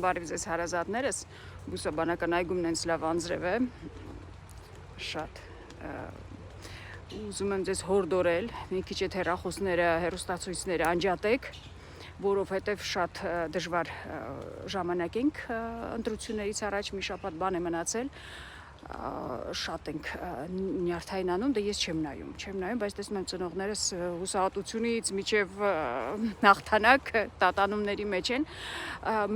Բարև ձեզ հարազատներս, բուսաբանական այգումն հենց լավ անձրև է, շատ ուզում եմ ձեզ հորդորել, մի քիչ այդ հեռախոսները, հեռուստացույցները անջատեք, որովհետև շատ դժվար ժամանակ ենք ընտրություններից առաջ, մի շաբաթ բան է մնացել, շատ ենք նյարդայնանում, դե ես չեմ նայում, բայց տեսնում եմ ծնողներս հուսահատությունից մինչև հաղթանակ տատանումների մեջ են,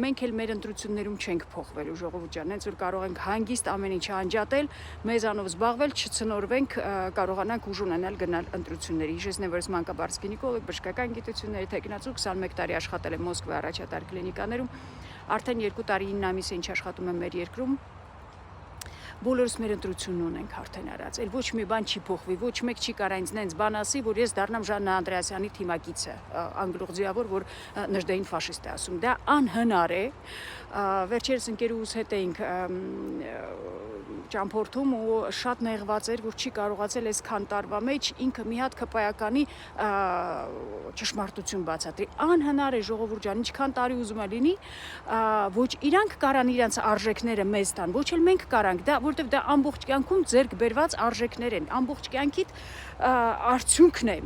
մենք էլ մեր ընտրություններում չենք փոխվելու ժողովուրդ ջան, հենց որ կարող ենք հանգիստ ամեն ինչ անջատել, մեզանով զբաղվել, չցնորվենք, կարողանանք ուժ ունենալ գնալ ընտրությունների։ Հիշեցնեմ, որ ես մանկաբարձ գինեկոլոգ, բժշկական գիտությունների թեկնածու, 21 տարի աշխատել եմ Մոսկվայի առաջատար կլինիկաներում, արդեն 2 տարի 9 ամիս է ինչ աշխատում եմ մեր երկրում։ Բոլորս մեր ընտրությունն ունենք արդեն արած, էլ ոչ մի բան չի փոխվի, ոչ մեկ չի կարա ինձ նենց բան ասի, որ ես դառնամ Ժաննա Անդրեասյանի թիմակիցը, անգլուղձիավոր, որ նժդեին ֆաշիստ է ասում, դա անհնար է, վերջերս ընկերուհուս հետ էինք ճամփորդում ու շատ նեղված էր, որ չի կարողացել այսքան տարվա մեջ ինքը մի հատ քպայականի ճշմարտություն բացատրի, անհնար է ժողովուրդ ջան, ինչքան տարի ուզում է լինի, ոչ իրանք կարան իրանց արժեքները մեզ տան, ոչ էլ մենք կարանք, դա որտեվ դա ամբողջ կյանքում ձեռք բերված արժեքներ են, ամբողջ կյանքիդ արդյունքն է,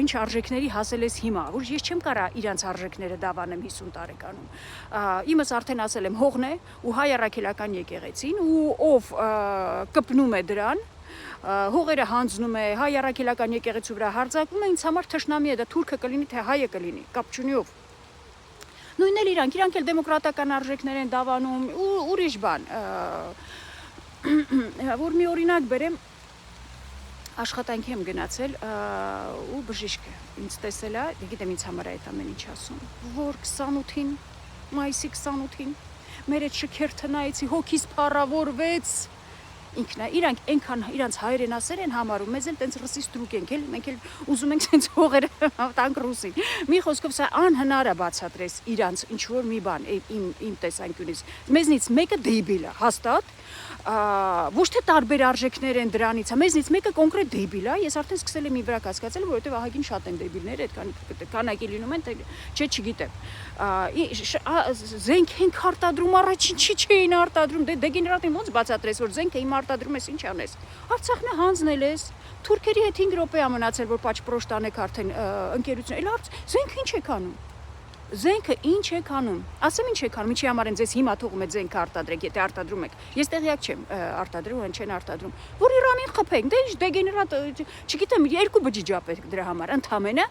ինչ արժեքների հասել ես հիմա, որ ես չեմ կարա իրանց արժեքները դավանեմ 50 տարեկանում, իմս արդեն ասել եմ հողն է ու հայ առաքելական եկեղեցին ու ով կպնում է դրան, հողերը հանձնում է, հայ առաքելական եկեղեցու վրա հարձակվում է, ինձ համար թշնամի է, դա թուրքը կլինի, թե հայը կլինի, կապ չունի ով։ Նույնն էլ իրանք էլ դեմոկրատական արժեքներ են դավանում, ուրիշ բան, որ մի օրինակ բերեմ, աշխատանքի եմ գնացել ու բժիշկը ինձ տեսել է, գիտեմ ինձ համար է այդ ամեն ինչ ասում, որ 28-ին, մայիսի 28-ին, մեր այդ շքերթը նայեցի, հոգիս փառավորվեց, ինքն է, իրանք այնքան իրանց հայրենասեր են համարում, մեզ էլ տենց ռսի ստրուկ ենք, մենք էլ ուզում ենք տենց հողերը տանք ռուսին։ Մի խոսքով սա անհնար է բացատրես իրանց ինչ որ մի բան իմ տեսանկյունից։ Մեզնից մեկը դեբիլ է, հաստատ, ոչ թե տարբեր արժեքներ են դրանից, մեզնից մեկը կոնկրետ դեբիլ է, ես արդեն սկսել եմ իմ վրա կասկածել, որովհետև ահագին շատ են դեբիլներ, այդ քանակի լինում են, չէ, չգիտեմ։ Զենք ենք արտադրում, առաջին չի չէին արտադրում, դեգեներատին ոնց բացատրես, որ զենքը իմ արտադրում ես, ինչ անես։ Արցախն է հանձնել ես, թուրքերի հետ 5 րոպե է մնացել, որ պաչպրոշ տանեք արդեն ընկերություն, էլ զենքը ինչ եք անում։ Զենքը ինչ եք անում, ասեմ ինչ եք անում, ինչի համար են ձեզ հիմա թողում եք զենքը արտադրեք, եթե արտադրում եք, ես տեղյակ չեմ արտադրում, են չեն արտադրում, որ Իրանին խփենք, դե ինչ դեգեներատ, չգիտեմ, 2 բջիջապ է դրա համար, ընդամենը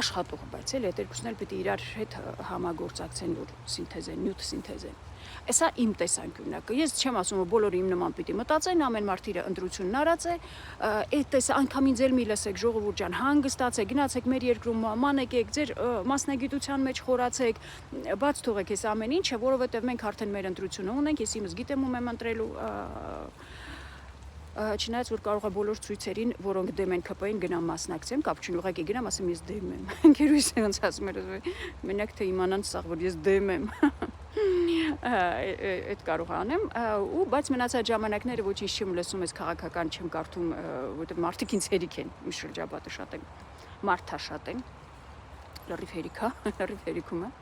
աշխատող, բայց էլ այդ երկուսն էլ պիտի իրար հետ համագործակցեն, որ սինթեզեն, նյութ սինթեզեն։ Սա իմ տեսանկյունն է։ Ես չեմ ասում, որ բոլորը իմ նման պիտի մտածեն, ամեն մարդ իր ընտրությունն արած է, այդ անգամից էլ մի լսեք ժողովուրդ ջան, հանգստացեք, գնացեք մեր երկրում, մանեկեք, ձեր մասնագիտության մեջ խորացեք, բաց թողեք այս ամեն ինչը, որովհետև մենք արդեն մեր ընտրությունը ունենք, ես իմս գիտեմ ում եմ ընտրելու, չնայած որ կարող է բոլոր ցույցերին, որոնք դեմ են ԿՊ-ին գնամ մասնակցեմ, կապ չունի, ուղղակի գնամ, ասեմ ես դեմ եմ։ Ընկերուհիս ոնց ասում էր, մենակ թե իմանան սա, որ ես դեմ եմ։ Այդ կարող անեմ, ու բայց մնացած ժամանակները ոչինչ չեմ լսում, ես քաղաքական չեմ կարդում, որտեղ մարդիկ ինձ հերիք են, իմ շրջապատը շատ են, մարդա շատ են, լրիվ հերիքում է։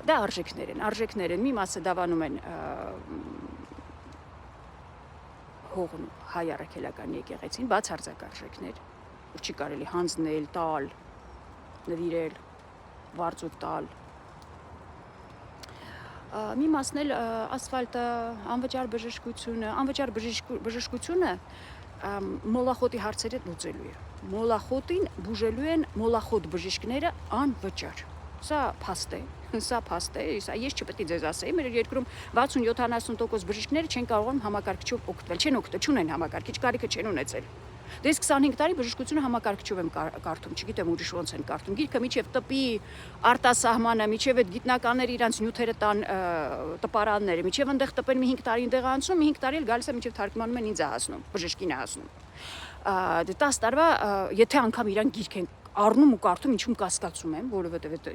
Դա արժեքներ են, մի մասը դավանում են հողն հայ առաքելական եկեղեցին, բացարձակ արժեքներ, որ չի կարելի հանձնել, տալ, նվիրել, վարձույթ տալ։ Մի մասն էլ ասֆալտը, անվճար բժշկությունը մոլախոտի հարցերը լուծելու է։ Մոլախոտին բուժելու են մոլախոտ բժիշկները անվճար։ Սա փաստ է, ես չպետք է ձեզ ասեի, մեր երկրում 60-70% բժիշկները չեն կարողանում համակարգչով օգտվել, չունեն համակարգիչ, կարիքը չեն ունեցել։ Դες 25 տարի բժշկությունը համակարգչով եմ կարդում, չգիտեմ ուրիշ ոնց են կարդում, գիրքը միջև տպի արտասահմանը, միջև այդ գիտնականները իրանց նյութերը տան տպարանները, միջև այնտեղ տպեն մի 5 տարի այնտեղ անցնում, մի 5 տարի էլ գալիս է միջև թարգմանում են ինձ է հասնում, բժշկին է հասնում։ 10 տարվա, եթե անգամ իրան գիրք են առնում ու կարդում, ինչում կասկածում եմ, որովհետև այդ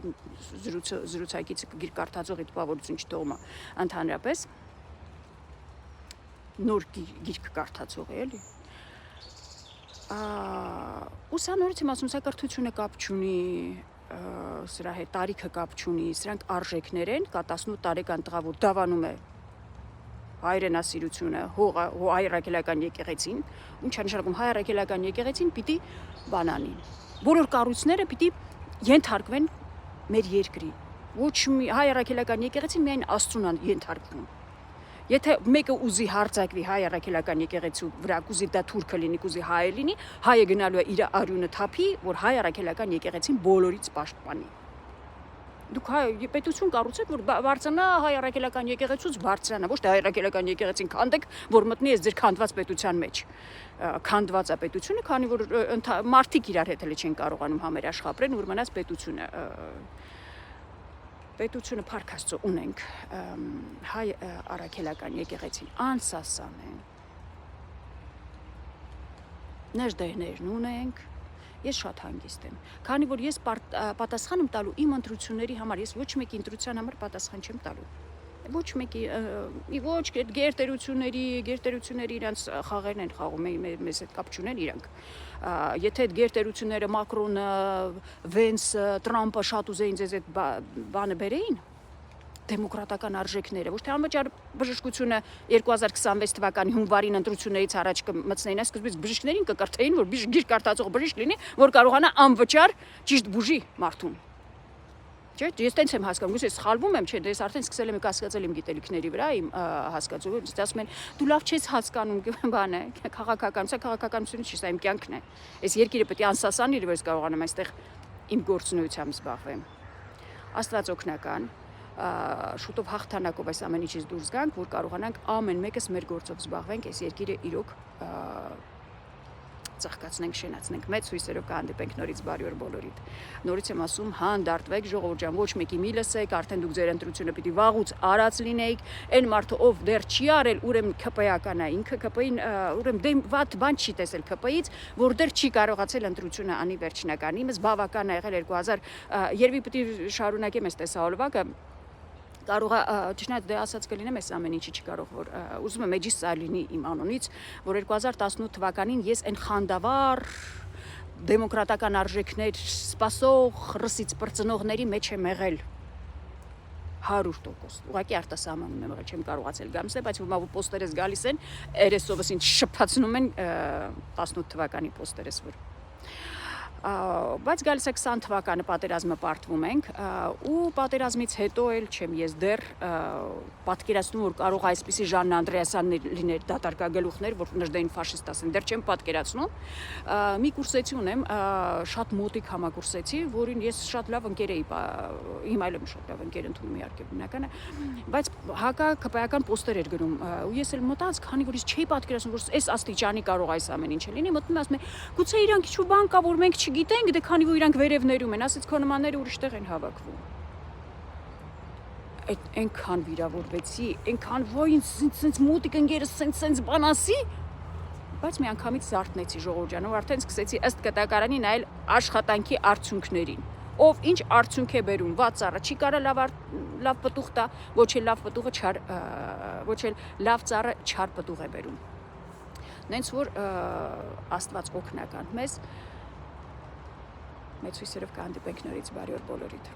զրուցակիցը գիրք կարդացողի տպավորություն չթողում է ընդհանրապես նոր գիրք կարդացող է, էլի։ Ու սա նորից եմ ասում, սա կրթությունը կապ չունի, սրա հետ տարիքը կապ չունի, սրանք արժեքներ են, կա 18 տարեկան տղա, որ դավանում է հայրենասիրությունը, հայրաքելական եկեղեցին, ինչ է նշանակում հայրաքելական եկեղեցին պիտի բանանի։ Բոլոր կառույցները պիտի ենթարկվեն մեր երկրի։ Ոչ մի հայրաքելական եկեղեցին միայն Աստծուն է ենթարկվում։ Եթե մեկը ուզի հարձակվի հայ առաքելական եկեղեցու վրա, կուզի դա թուրքը լինի, կուզի հայը լինի, հայը գնալու է իր արյունը թափի, որ հայ առաքելական եկեղեցին բոլորից պաշտպանի։ Դուք պետություն կառուցեք, որ բարձրանա հայ առաքելական եկեղեցուց բարձրանա, ոչ թե հայ առաքելական եկեղեցին քանդեք, որ մտնի այս ձեր քանդված պետության մեջ։ Քանդված է պետությունը, քանի որ մարդիկ իրար հետ էլ չեն կարողանում համերաշխապրեն, որ մնաց պետությունը Փառք Աստծո ունենք, հայ առաքելական եկեղեցին անսասան են, ներդերներն ունենք, ես շատ հանգիստ եմ, քանի որ ես պատասխան եմ տալու իմ ընտրությունների համար, ես ոչ մեկի ընտրության համար պատասխան չեմ տալու, ոչ մեկի, ոչ գերտերությունների իրանց խաղերն են խաղում, մեզ հետ կապ չունեն իրանք, եթե այդ գերտերությունները Մակրոնը, Վենսը, Տրամպը շատ ուզեին ձեզ այդ բանը բերեին, դեմոկրատական արժեքները, ոչ թե անվճար բժշկությունը 2026 թվականի հունվարին ընտրություններից առաջ կմտցնեին, այս սկզբից բժիշկներին կկրթեին, որ գիրք կարդացող բժիշկ լինի, որ կարողանա անվճար ճիշտ բուժի մարդուն։ Չէ, ես տենց եմ հասկանում, ես սխալվում եմ, չէ, դե ես արդեն սկսել եմ կասկածել իմ գիտելիքների վրա, իմ հասկացումը, ասում են, դու լավ չես հասկանում, բան է, քաղաքականությունը չի, սա իմ կյանքն է։ Այս երկիրը պետք է անսասան լինի, որ ես կարողանամ այստեղ իմ գործունեությամբ զբաղվեմ։ Աստված օգնական, շուտով հաղթանակով այս ամեն ինչից դուրս գանք, որ կարողանանք ամեն մեկս մեր գործով զբաղվենք, այս երկիրը իրոք ծաղկացնենք, շենացնենք, մեծ հույսերով կհանդիպենք նորից բարի օր բոլորիդ։ Նորից եմ ասում, հանդարտվեք, ժողովուրդ ջան, ոչ մեկի մի լսեք, արդեն դուք ձեր ընտրությունը պիտի վաղուց արած լինեիք, այն մարդը ով դեռ չի արել, ուրեմն ԿՊ-ական է, ինքը ԿՊ-ին, ուրեմն վատ բան չի տեսել ԿՊ-ից, որ դեռ չի կարողացել ընտրությունը անի վերջնական։ Իմս բավական է եղել 2000, երբի պիտի շարունակեմ այս տեսահոլովակը, կարող է ճշնայց դե ասած կլինեմ այս ամեն ինչի չի կարող որ ուզում եմ էջիս սա լինի իմ անունից որ 2018 թվականին ես այն խանդավառ դեմոկրատական արժեքներ սպասող ռսից պրծնողների մեջ եմ եղել 100%, ուղղակի արտասահմանում եմ եղել, չեմ կարողացել գամսել, բայց որ պոստերս գալիս են, երեսովս ինձ շփացնում են 18 թվականի պոստերս որ բայց գալիս է 20 թվականը պատերազմը պարտվում ենք ու պատերազմից հետո էլ չեմ ես դեռ պատկերացնում որ կարող այսպիսի Ժաննա Անդրեասյաններ լիներ դատարկագլուխներ որ նժդեին ֆաշիստ ասեն դեռ չեմ պատկերացնում մի կուրսեցի ունեմ շատ մոտիկ համակուրսեցի որին ես շատ լավ ընկեր էի հիմա էլ եմ շատ լավ ընկեր ընդունում իհարկե բնական է բայց հակա-ԿՊ-ական պոստեր էր գրում ու ես էլ մտած քանի որ ես չէի պատկերացնում որ այս աստիճանի կարող այս ամեն ինչը լինի մտնում ասում եմ գուցե իրանք ինչ-որ բան կա որ մենք գիտենք, դե քանի որ իրանք վերևներում են, ասեց քո նմանները ուրիշտեղ են հավաքվում։ Այդ այնքան վիրավորվեցի, այնքան ոյ ինձ մոտիկ ընկերս սենց բան ասի, բայց մի անգամից զարթնեցի ժողովուրդ ջան, ու արդեն սկսեցի ըստ կտակարանի նայել աշխատանքի արդյունքներին։ Ով ինչ արդյունք է բերում, վատ ծառը չի կարա լավ պտուղ տա, ոչ էլ լավ պտուղը չար, ոչ էլ լավ ծառը չար պտուղ է բերում։ Նենց որ Աստված օգնական մեզ Մեծ հույսերով կհանդիպենք նորից բարի օր բոլորիդ։